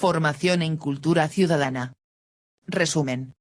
Formación en cultura ciudadana. Resumen.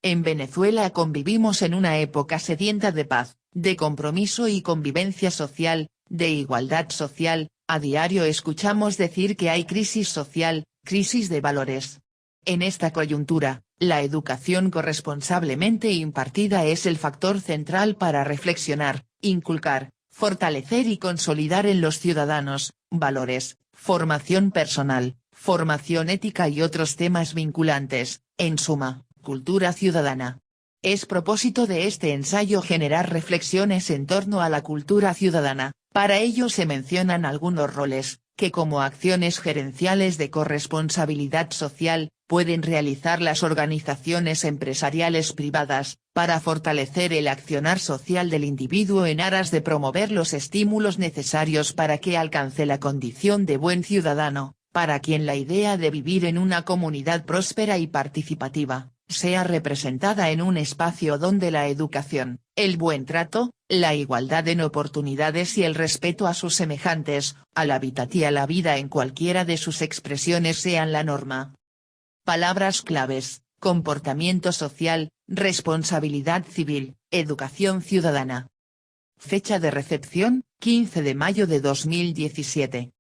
En Venezuela convivimos en una época sedienta de paz, de compromiso y convivencia social, de igualdad social. A diario escuchamos decir que hay crisis social, crisis de valores. En esta coyuntura, la educación corresponsablemente impartida es el factor central para reflexionar, inculcar, fortalecer y consolidar en los ciudadanos, valores, formación personal, formación ética y otros temas vinculantes, en suma, cultura ciudadana. Es propósito de este ensayo generar reflexiones en torno a la cultura ciudadana. Para ello se mencionan algunos roles, que como acciones gerenciales de corresponsabilidad social, pueden realizar las organizaciones empresariales privadas, para fortalecer el accionar social del individuo en aras de promover los estímulos necesarios para que alcance la condición de buen ciudadano, para quien la idea de vivir en una comunidad próspera y participativa, sea representada en un espacio donde la educación, el buen trato, la igualdad en oportunidades y el respeto a sus semejantes, al hábitat y a la vida en cualquiera de sus expresiones sean la norma. Palabras claves: comportamiento social, responsabilidad civil, educación ciudadana. Fecha de recepción, 15 de mayo de 2017.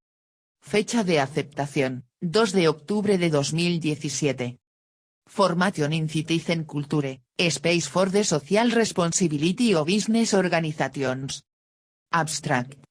Fecha de aceptación, 2 de octubre de 2017. Formation in Citizen Culture, Space for the Social Responsibility of Business Organizations. Abstract.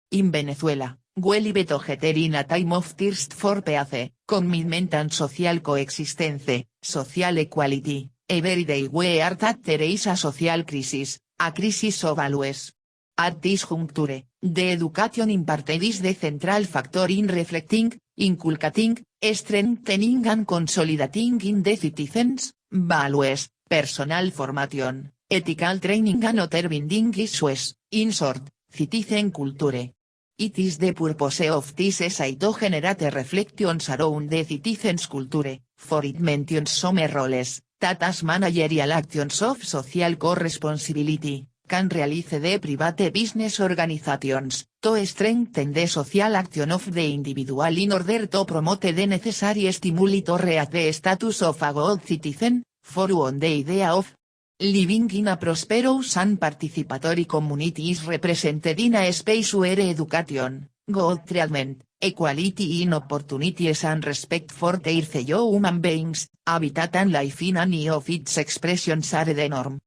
In Venezuela, we live together in a time of thirst for peace, commitment and social coexistence, social equality. Every day we are that there is a social crisis, a crisis of values. At this juncture, the education imparted is the central factor in reflecting, inculcating, strengthening and consolidating in the citizens' values, personal formation, ethical training and other binding issues, in short, citizen culture. It is the purpose of this essay to generate reflections around the citizens' culture, for it mentions some roles, that as managerial actions of social co-responsibility, can realize the private business organizations, to strengthen the social action of the individual in order to promote the necessary stimuli to reach the status of a good citizen, for on the idea of living in a prosperous and participatory community is represented in a space where education, good treatment, equality in opportunities and respect for their fellow human beings, habitat and life in any of its expressions are the norm.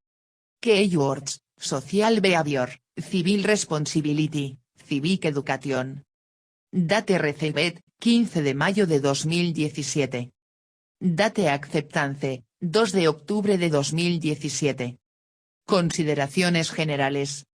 Keywords: social behavior, civil responsibility, civic education. Date received, 15 de mayo de 2017. Date acceptance, 2 de octubre de 2017. Consideraciones generales.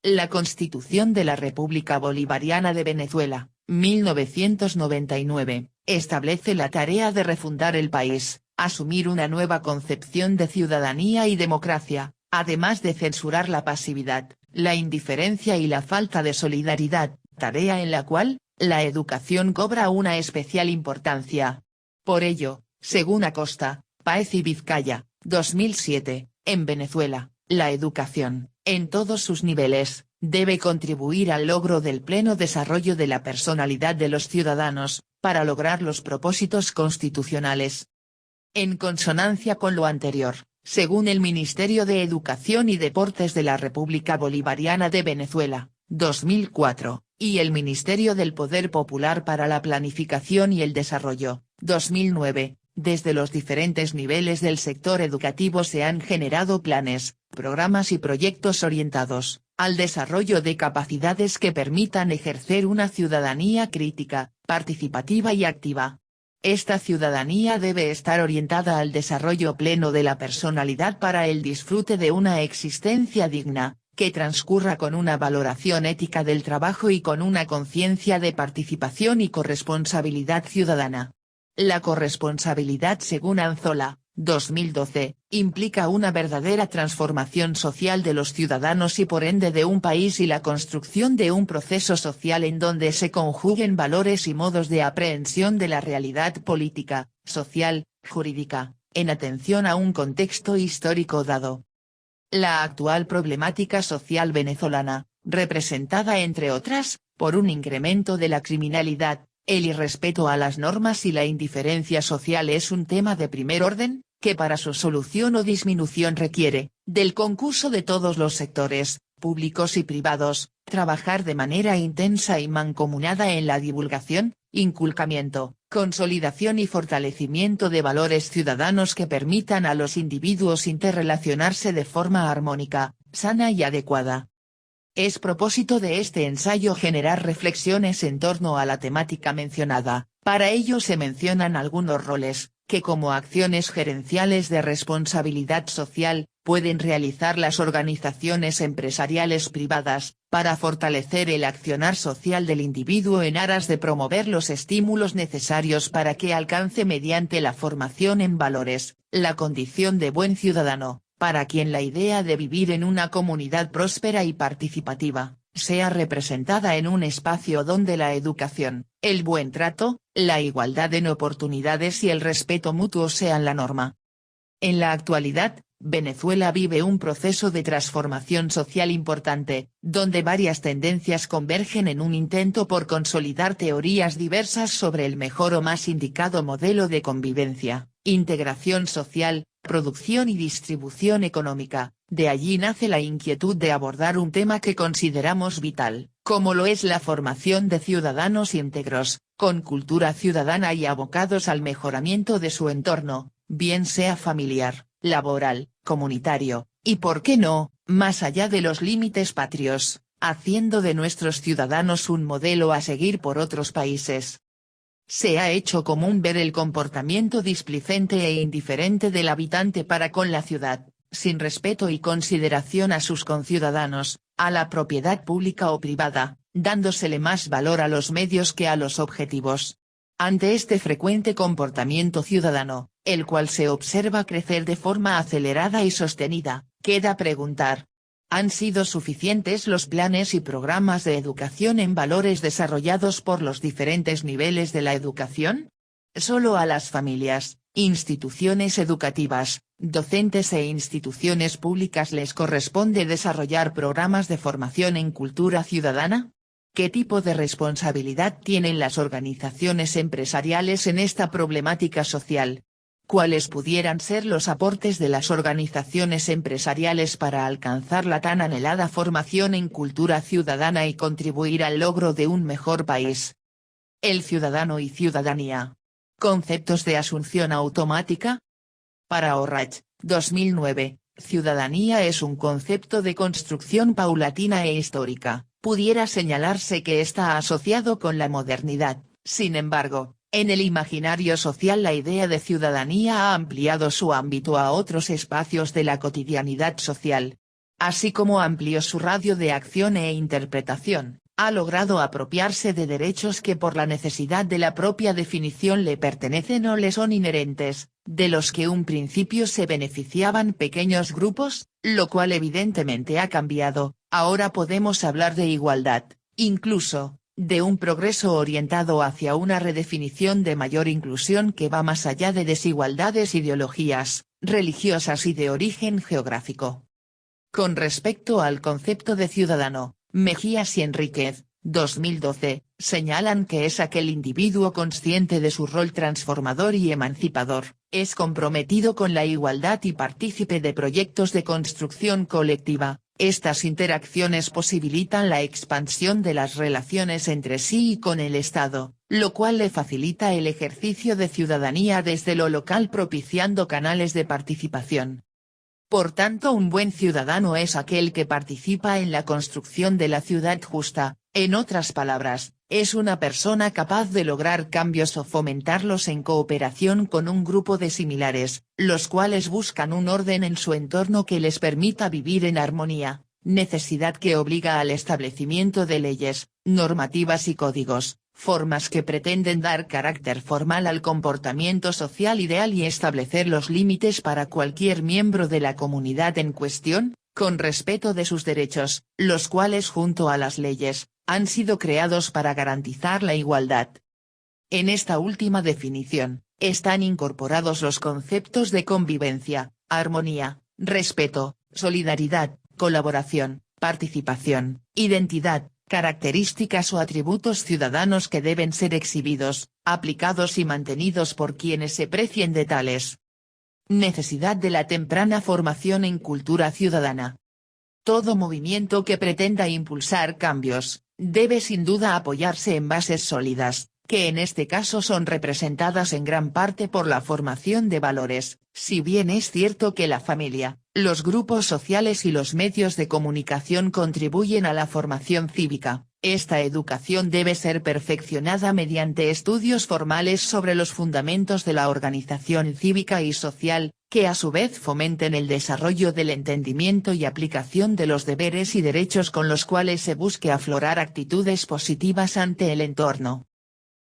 La Constitución de la República Bolivariana de Venezuela, 1999, establece la tarea de refundar el país, asumir una nueva concepción de ciudadanía y democracia, además de censurar la pasividad, la indiferencia y la falta de solidaridad, tarea en la cual, la educación cobra una especial importancia. Por ello, según Acosta, Páez y Vizcaya, 2007, en Venezuela, la educación, en todos sus niveles, debe contribuir al logro del pleno desarrollo de la personalidad de los ciudadanos, para lograr los propósitos constitucionales. En consonancia con lo anterior, según el Ministerio de Educación y Deportes de la República Bolivariana de Venezuela, 2004, y el Ministerio del Poder Popular para la Planificación y el Desarrollo, 2009, desde los diferentes niveles del sector educativo se han generado planes, programas y proyectos orientados al desarrollo de capacidades que permitan ejercer una ciudadanía crítica, participativa y activa. Esta ciudadanía debe estar orientada al desarrollo pleno de la personalidad para el disfrute de una existencia digna, que transcurra con una valoración ética del trabajo y con una conciencia de participación y corresponsabilidad ciudadana. La corresponsabilidad según Anzola, 2012, implica una verdadera transformación social de los ciudadanos y por ende de un país y la construcción de un proceso social en donde se conjuguen valores y modos de aprehensión de la realidad política, social, jurídica, en atención a un contexto histórico dado. La actual problemática social venezolana, representada entre otras, por un incremento de la criminalidad, El irrespeto a las normas y la indiferencia social es un tema de primer orden, que para su solución o disminución requiere, del concurso de todos los sectores, públicos y privados, trabajar de manera intensa y mancomunada en la divulgación, inculcamiento, consolidación y fortalecimiento de valores ciudadanos que permitan a los individuos interrelacionarse de forma armónica, sana y adecuada. Es propósito de este ensayo generar reflexiones en torno a la temática mencionada. Para ello se mencionan algunos roles, que como acciones gerenciales de responsabilidad social, pueden realizar las organizaciones empresariales privadas, para fortalecer el accionar social del individuo en aras de promover los estímulos necesarios para que alcance mediante la formación en valores, la condición de buen ciudadano, para quien la idea de vivir en una comunidad próspera y participativa, sea representada en un espacio donde la educación, el buen trato, la igualdad en oportunidades y el respeto mutuo sean la norma. En la actualidad, Venezuela vive un proceso de transformación social importante, donde varias tendencias convergen en un intento por consolidar teorías diversas sobre el mejor o más indicado modelo de convivencia, integración social, producción y distribución económica. De allí nace la inquietud de abordar un tema que consideramos vital, como lo es la formación de ciudadanos íntegros, con cultura ciudadana y abocados al mejoramiento de su entorno, bien sea familiar, laboral, comunitario, y por qué no, más allá de los límites patrios, haciendo de nuestros ciudadanos un modelo a seguir por otros países. Se ha hecho común ver el comportamiento displicente e indiferente del habitante para con la ciudad, sin respeto y consideración a sus conciudadanos, a la propiedad pública o privada, dándosele más valor a los medios que a los objetivos. Ante este frecuente comportamiento ciudadano, el cual se observa crecer de forma acelerada y sostenida, queda preguntar: ¿han sido suficientes los planes y programas de educación en valores desarrollados por los diferentes niveles de la educación? Solo a las familias, instituciones educativas, docentes e instituciones públicas les corresponde desarrollar programas de formación en cultura ciudadana. ¿Qué tipo de responsabilidad tienen las organizaciones empresariales en esta problemática social? ¿Cuáles pudieran ser los aportes de las organizaciones empresariales para alcanzar la tan anhelada formación en cultura ciudadana y contribuir al logro de un mejor país? El ciudadano y ciudadanía. ¿Conceptos de asunción automática? Para Orrach, 2009, ciudadanía es un concepto de construcción paulatina e histórica. Pudiera señalarse que está asociado con la modernidad. Sin embargo, en el imaginario social la idea de ciudadanía ha ampliado su ámbito a otros espacios de la cotidianidad social. Así como amplió su radio de acción e interpretación, ha logrado apropiarse de derechos que por la necesidad de la propia definición le pertenecen o le son inherentes, de los que un principio se beneficiaban pequeños grupos, lo cual evidentemente ha cambiado. Ahora podemos hablar de igualdad, incluso, de un progreso orientado hacia una redefinición de mayor inclusión que va más allá de desigualdades ideologías, religiosas y de origen geográfico. Con respecto al concepto de ciudadano, Mejías y Enríquez, 2012, señalan que es aquel individuo consciente de su rol transformador y emancipador, es comprometido con la igualdad y partícipe de proyectos de construcción colectiva. Estas interacciones posibilitan la expansión de las relaciones entre sí y con el Estado, lo cual le facilita el ejercicio de ciudadanía desde lo local propiciando canales de participación. Por tanto, un buen ciudadano es aquel que participa en la construcción de la ciudad justa, en otras palabras, es una persona capaz de lograr cambios o fomentarlos en cooperación con un grupo de similares, los cuales buscan un orden en su entorno que les permita vivir en armonía, necesidad que obliga al establecimiento de leyes, normativas y códigos, formas que pretenden dar carácter formal al comportamiento social ideal y establecer los límites para cualquier miembro de la comunidad en cuestión, con respeto de sus derechos, los cuales junto a las leyes, han sido creados para garantizar la igualdad. En esta última definición, están incorporados los conceptos de convivencia, armonía, respeto, solidaridad, colaboración, participación, identidad, características o atributos ciudadanos que deben ser exhibidos, aplicados y mantenidos por quienes se precien de tales. Necesidad de la temprana formación en cultura ciudadana. Todo movimiento que pretenda impulsar cambios, debe sin duda apoyarse en bases sólidas, que en este caso son representadas en gran parte por la formación de valores, si bien es cierto que la familia, los grupos sociales y los medios de comunicación contribuyen a la formación cívica. Esta educación debe ser perfeccionada mediante estudios formales sobre los fundamentos de la organización cívica y social, que a su vez fomenten el desarrollo del entendimiento y aplicación de los deberes y derechos con los cuales se busque aflorar actitudes positivas ante el entorno.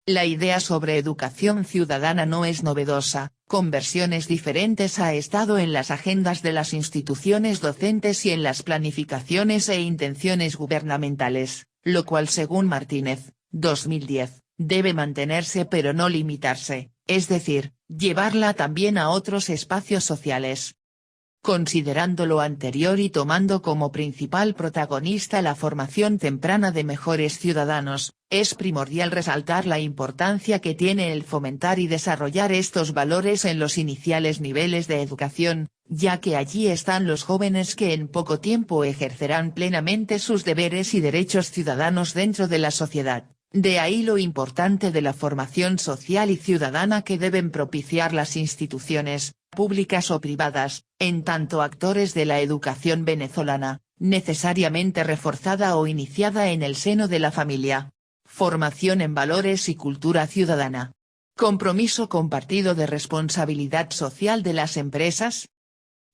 La idea sobre educación ciudadana no es novedosa, con versiones diferentes ha estado en las agendas de las instituciones docentes y en las planificaciones e intenciones gubernamentales, lo cual según Martínez, 2010, debe mantenerse pero no limitarse, es decir, llevarla también a otros espacios sociales. Considerando lo anterior y tomando como principal protagonista la formación temprana de mejores ciudadanos, es primordial resaltar la importancia que tiene el fomentar y desarrollar estos valores en los iniciales niveles de educación, ya que allí están los jóvenes que en poco tiempo ejercerán plenamente sus deberes y derechos ciudadanos dentro de la sociedad. De ahí lo importante de la formación social y ciudadana que deben propiciar las instituciones, públicas o privadas, en tanto actores de la educación venezolana, necesariamente reforzada o iniciada en el seno de la familia. Formación en valores y cultura ciudadana. Compromiso compartido de responsabilidad social de las empresas.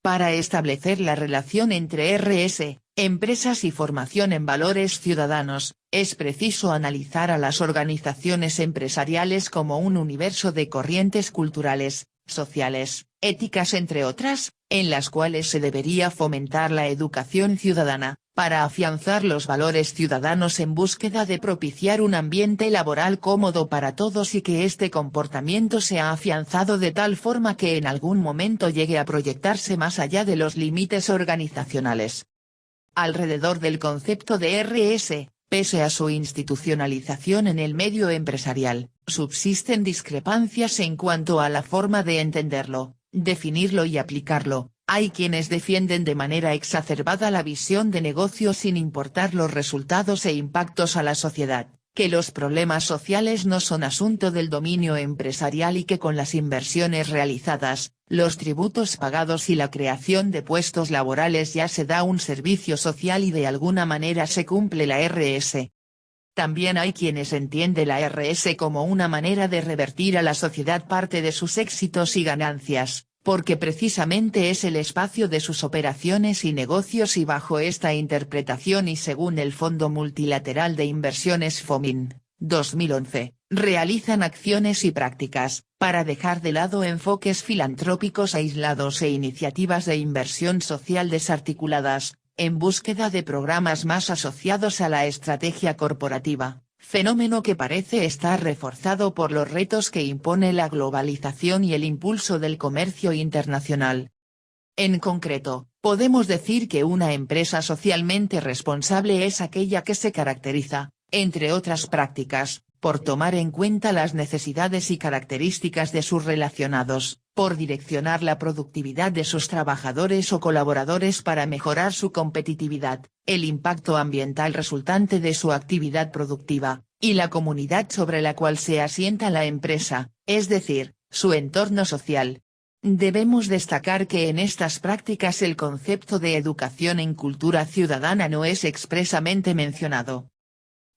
Para establecer la relación entre RS, empresas y formación en valores ciudadanos, es preciso analizar a las organizaciones empresariales como un universo de corrientes culturales, sociales, éticas entre otras, en las cuales se debería fomentar la educación ciudadana, para afianzar los valores ciudadanos en búsqueda de propiciar un ambiente laboral cómodo para todos y que este comportamiento sea afianzado de tal forma que en algún momento llegue a proyectarse más allá de los límites organizacionales. Alrededor del concepto de RS, pese a su institucionalización en el medio empresarial, subsisten discrepancias en cuanto a la forma de entenderlo, definirlo y aplicarlo. Hay quienes defienden de manera exacerbada la visión de negocio sin importar los resultados e impactos a la sociedad, que los problemas sociales no son asunto del dominio empresarial y que con las inversiones realizadas, los tributos pagados y la creación de puestos laborales ya se da un servicio social y de alguna manera se cumple la RS. También hay quienes entienden la RS como una manera de revertir a la sociedad parte de sus éxitos y ganancias, porque precisamente es el espacio de sus operaciones y negocios y bajo esta interpretación y según el Fondo Multilateral de Inversiones FOMIN, 2011, realizan acciones y prácticas, para dejar de lado enfoques filantrópicos aislados e iniciativas de inversión social desarticuladas, en búsqueda de programas más asociados a la estrategia corporativa. Fenómeno que parece estar reforzado por los retos que impone la globalización y el impulso del comercio internacional. En concreto, podemos decir que una empresa socialmente responsable es aquella que se caracteriza, entre otras prácticas, por tomar en cuenta las necesidades y características de sus relacionados, por direccionar la productividad de sus trabajadores o colaboradores para mejorar su competitividad, el impacto ambiental resultante de su actividad productiva, y la comunidad sobre la cual se asienta la empresa, es decir, su entorno social. Debemos destacar que en estas prácticas el concepto de educación en cultura ciudadana no es expresamente mencionado.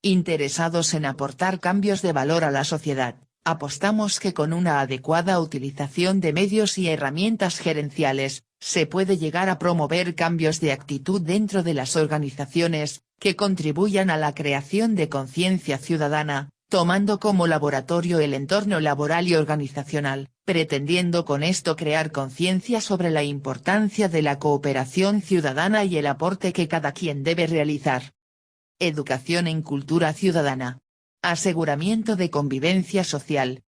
Interesados en aportar cambios de valor a la sociedad, apostamos que con una adecuada utilización de medios y herramientas gerenciales, se puede llegar a promover cambios de actitud dentro de las organizaciones, que contribuyan a la creación de conciencia ciudadana, tomando como laboratorio el entorno laboral y organizacional, pretendiendo con esto crear conciencia sobre la importancia de la cooperación ciudadana y el aporte que cada quien debe realizar. Educación en cultura ciudadana. Aseguramiento de convivencia social.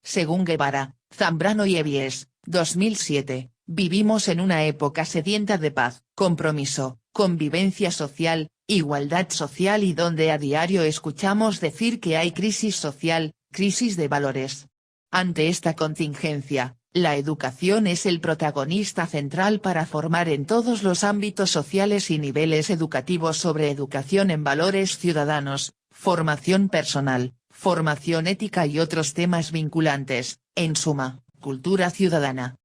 Según Guevara, Zambrano y Evies, 2007, vivimos en una época sedienta de paz, compromiso, convivencia social, igualdad social y donde a diario escuchamos decir que hay crisis social, crisis de valores. Ante esta contingencia, la educación es el protagonista central para formar en todos los ámbitos sociales y niveles educativos sobre educación en valores ciudadanos, formación personal, formación ética y otros temas vinculantes, en suma, cultura ciudadana.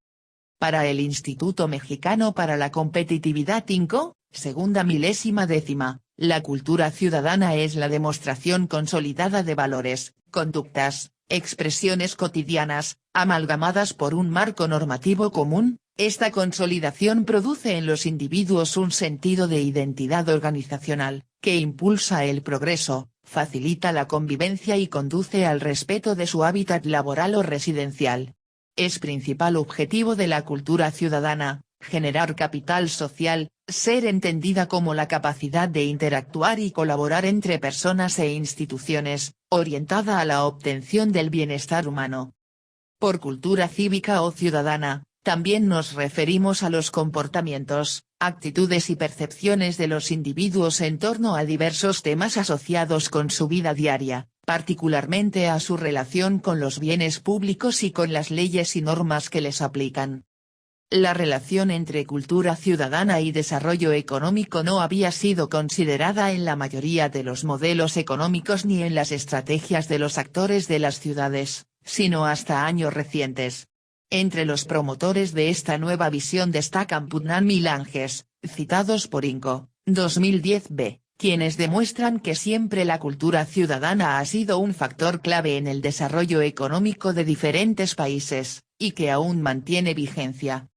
Para el Instituto Mexicano para la Competitividad INCO, segunda milésima décima, la cultura ciudadana es la demostración consolidada de valores, conductas, expresiones cotidianas, amalgamadas por un marco normativo común. Esta consolidación produce en los individuos un sentido de identidad organizacional, que impulsa el progreso, facilita la convivencia y conduce al respeto de su hábitat laboral o residencial. Es principal objetivo de la cultura ciudadana, generar capital social, ser entendida como la capacidad de interactuar y colaborar entre personas e instituciones, orientada a la obtención del bienestar humano. Por cultura cívica o ciudadana, también nos referimos a los comportamientos, actitudes y percepciones de los individuos en torno a diversos temas asociados con su vida diaria, particularmente a su relación con los bienes públicos y con las leyes y normas que les aplican. La relación entre cultura ciudadana y desarrollo económico no había sido considerada en la mayoría de los modelos económicos ni en las estrategias de los actores de las ciudades, sino hasta años recientes. Entre los promotores de esta nueva visión destacan Putnam y Langes, citados por INCO, 2010b, quienes demuestran que siempre la cultura ciudadana ha sido un factor clave en el desarrollo económico de diferentes países, y que aún mantiene vigencia.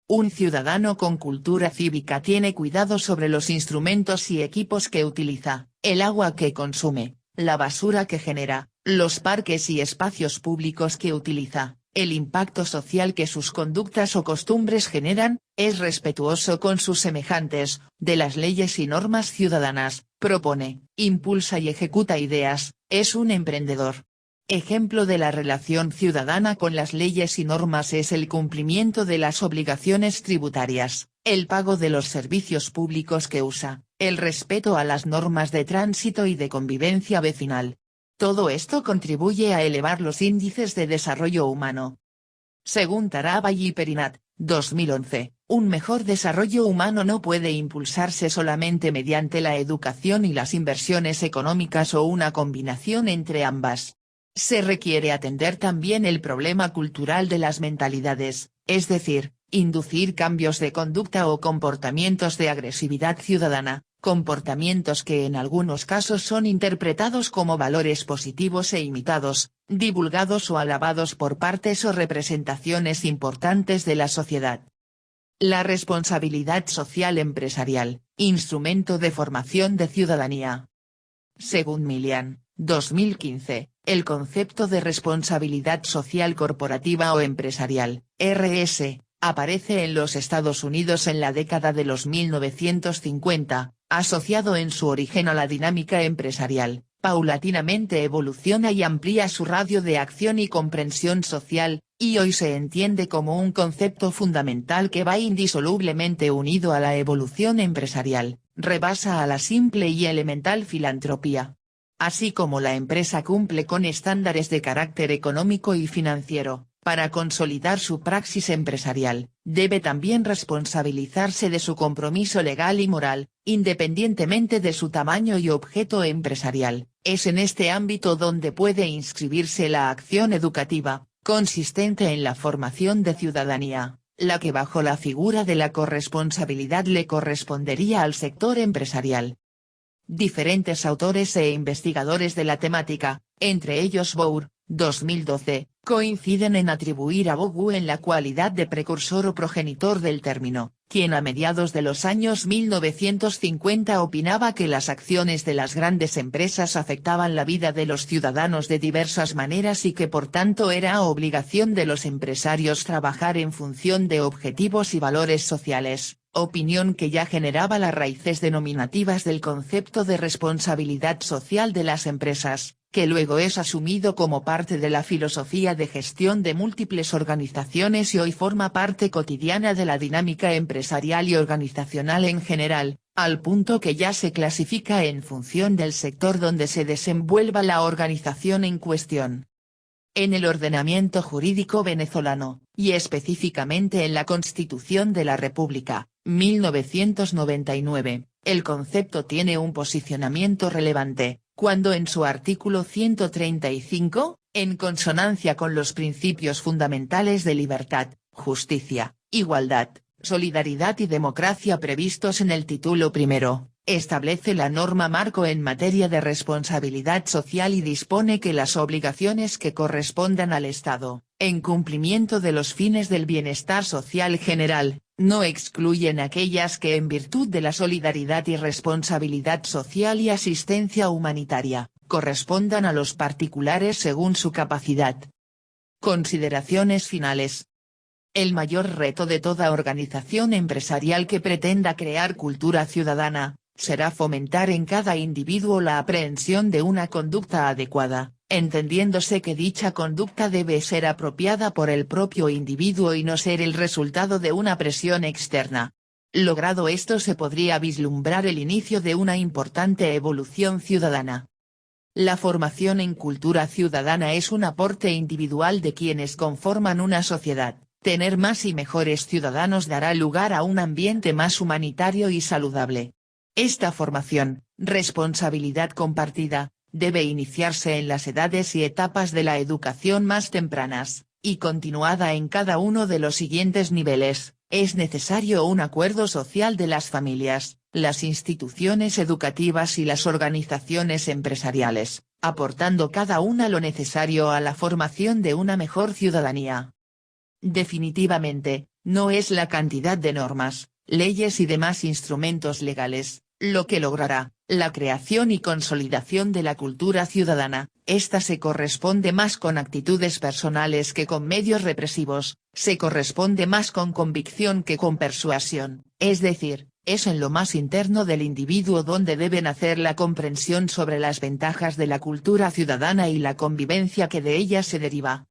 Un ciudadano con cultura cívica tiene cuidado sobre los instrumentos y equipos que utiliza, el agua que consume, la basura que genera, los parques y espacios públicos que utiliza, el impacto social que sus conductas o costumbres generan, es respetuoso con sus semejantes, de las leyes y normas ciudadanas, propone, impulsa y ejecuta ideas, es un emprendedor. Ejemplo de la relación ciudadana con las leyes y normas es el cumplimiento de las obligaciones tributarias, el pago de los servicios públicos que usa, el respeto a las normas de tránsito y de convivencia vecinal. Todo esto contribuye a elevar los índices de desarrollo humano. Según Tarabay y Perinat, 2011, un mejor desarrollo humano no puede impulsarse solamente mediante la educación y las inversiones económicas o una combinación entre ambas. Se requiere atender también el problema cultural de las mentalidades, es decir, inducir cambios de conducta o comportamientos de agresividad ciudadana, comportamientos que en algunos casos son interpretados como valores positivos e imitados, divulgados o alabados por partes o representaciones importantes de la sociedad. La responsabilidad social empresarial, instrumento de formación de ciudadanía. Según Milian, 2015, el concepto de responsabilidad social corporativa o empresarial, RS, aparece en los Estados Unidos en la década de los 1950, asociado en su origen a la dinámica empresarial, paulatinamente evoluciona y amplía su radio de acción y comprensión social, y hoy se entiende como un concepto fundamental que va indisolublemente unido a la evolución empresarial, rebasa a la simple y elemental filantropía. Así como la empresa cumple con estándares de carácter económico y financiero, para consolidar su praxis empresarial, debe también responsabilizarse de su compromiso legal y moral, independientemente de su tamaño y objeto empresarial. Es en este ámbito donde puede inscribirse la acción educativa, consistente en la formación de ciudadanía, la que bajo la figura de la corresponsabilidad le correspondería al sector empresarial. Diferentes autores e investigadores de la temática, entre ellos Bour, 2012, coinciden en atribuir a Bourdieu la cualidad de precursor o progenitor del término, quien a mediados de los años 1950 opinaba que las acciones de las grandes empresas afectaban la vida de los ciudadanos de diversas maneras y que por tanto era obligación de los empresarios trabajar en función de objetivos y valores sociales. Opinión que ya generaba las raíces denominativas del concepto de responsabilidad social de las empresas, que luego es asumido como parte de la filosofía de gestión de múltiples organizaciones y hoy forma parte cotidiana de la dinámica empresarial y organizacional en general, al punto que ya se clasifica en función del sector donde se desenvuelva la organización en cuestión. En el ordenamiento jurídico venezolano, y específicamente en la Constitución de la República, 1999, el concepto tiene un posicionamiento relevante, cuando en su artículo 135, en consonancia con los principios fundamentales de libertad, justicia, igualdad, solidaridad y democracia previstos en el título primero, establece la norma marco en materia de responsabilidad social y dispone que las obligaciones que correspondan al Estado, en cumplimiento de los fines del bienestar social general, no excluyen aquellas que en virtud de la solidaridad y responsabilidad social y asistencia humanitaria, correspondan a los particulares según su capacidad. Consideraciones finales. El mayor reto de toda organización empresarial que pretenda crear cultura ciudadana, será fomentar en cada individuo la aprehensión de una conducta adecuada, entendiéndose que dicha conducta debe ser apropiada por el propio individuo y no ser el resultado de una presión externa. Logrado esto se podría vislumbrar el inicio de una importante evolución ciudadana. La formación en cultura ciudadana es un aporte individual de quienes conforman una sociedad. Tener más y mejores ciudadanos dará lugar a un ambiente más humanitario y saludable. Esta formación, responsabilidad compartida, debe iniciarse en las edades y etapas de la educación más tempranas, y continuada en cada uno de los siguientes niveles. Es necesario un acuerdo social de las familias, las instituciones educativas y las organizaciones empresariales, aportando cada una lo necesario a la formación de una mejor ciudadanía. Definitivamente, no es la cantidad de normas, leyes y demás instrumentos legales, lo que logrará la creación y consolidación de la cultura ciudadana. Esta se corresponde más con actitudes personales que con medios represivos, se corresponde más con convicción que con persuasión, es decir, es en lo más interno del individuo donde debe nacer la comprensión sobre las ventajas de la cultura ciudadana y la convivencia que de ella se deriva.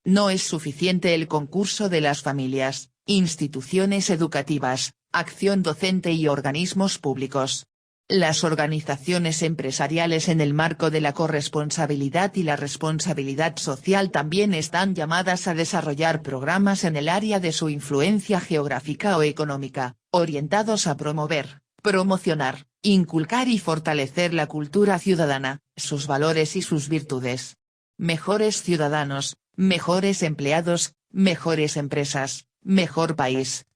No es suficiente el concurso de las familias, instituciones educativas, acción docente y organismos públicos. Las organizaciones empresariales en el marco de la corresponsabilidad y la responsabilidad social también están llamadas a desarrollar programas en el área de su influencia geográfica o económica, orientados a promover, promocionar, inculcar y fortalecer la cultura ciudadana, sus valores y sus virtudes. Mejores ciudadanos, mejores empleados, mejores empresas, mejor país.